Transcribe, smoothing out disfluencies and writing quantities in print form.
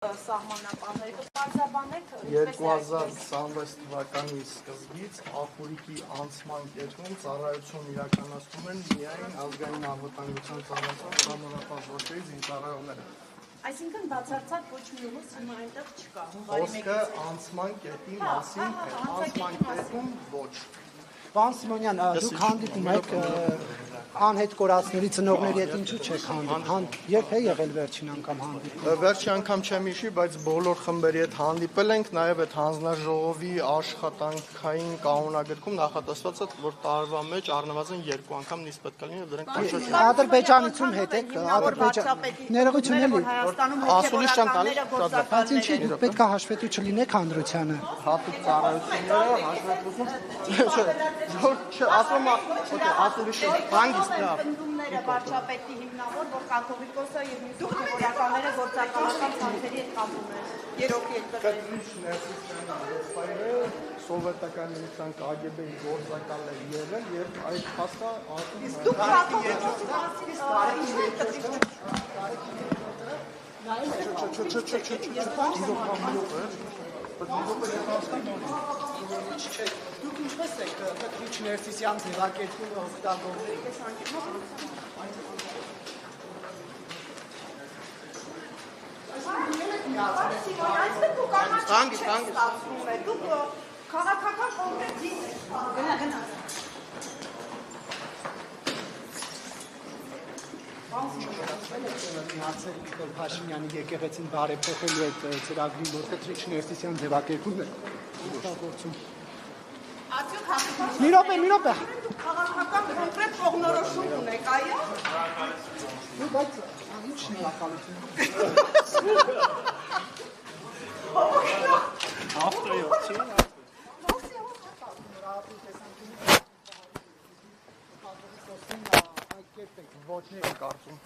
Սահմանապահները կպարզաբանեք 2026 թվականի սկզբից Ափուրիկի անցման կետում ծառայություն իրականացնում են միայն ազգային անվտանգության ծառայության սահմանապահ զորքերի զինծառայողները։ Այսինքն բացարձակ ոչ մի ուղղուց հիմա այնտեղ չկա։ Խոսքը անցման կետի մասին է, անցման կետում ոչ։ Պարոն Սիմոնյան, դուք հանդիպում եք անհետ կորածների ծնողների հետ ինչու չեք հանդիպում։ Երբ է եղել վերջին անգամ հանդիպում։ Վերջի անգամ չեմ հիշի, բայց բոլոր խմբերի հետ հանդիպել ենք, նաև այդ հանձնաժողովի աշխատանքային կանոնագրքում նախատեսված է, որ տարվա մեջ առնվազն 2 անգամ նիստ պետք է լինի, դրանք Ադրբեջանցում հետ եք, ներողություն էլի։ Ասուլիս չեմ տալիս, Բայց ինչի դուք պետք է հաշվետու չլինեք հանրությանը։ հատուկ ծառայությունները հաշվետվություն ասում ասուլիս հանգիստ լավ։ Պնդումները վարչապետի հիմնավոր, որ կաթողիկոսը եւ մյուս հոգեվորականները գործակալական ցանցերի հետ կապում են։ Երոքի հետ Սովետական միության KGB-ի գործակալ է եղել եւ այդ փաստը դուք կաթողիկոսի Դուք ինչպես եք Պետրիչ Ներսիսյան ձևակերպումը օգտագործել։ Դուք քաղաքական կոնկրետ Նիկոլ Փաշինյանի եկեղեցին բարեփոխելու այդ ծրագրի որ Պետրիչ Ներսիսյան ձևակերպումն է օգտագործում։ Մի րոպե։ Քաղաքական կոնկրետ կողմնորոշում ունեք, այո։ Բայց ինչ շնորհակալություն։ ոչ մի կարծում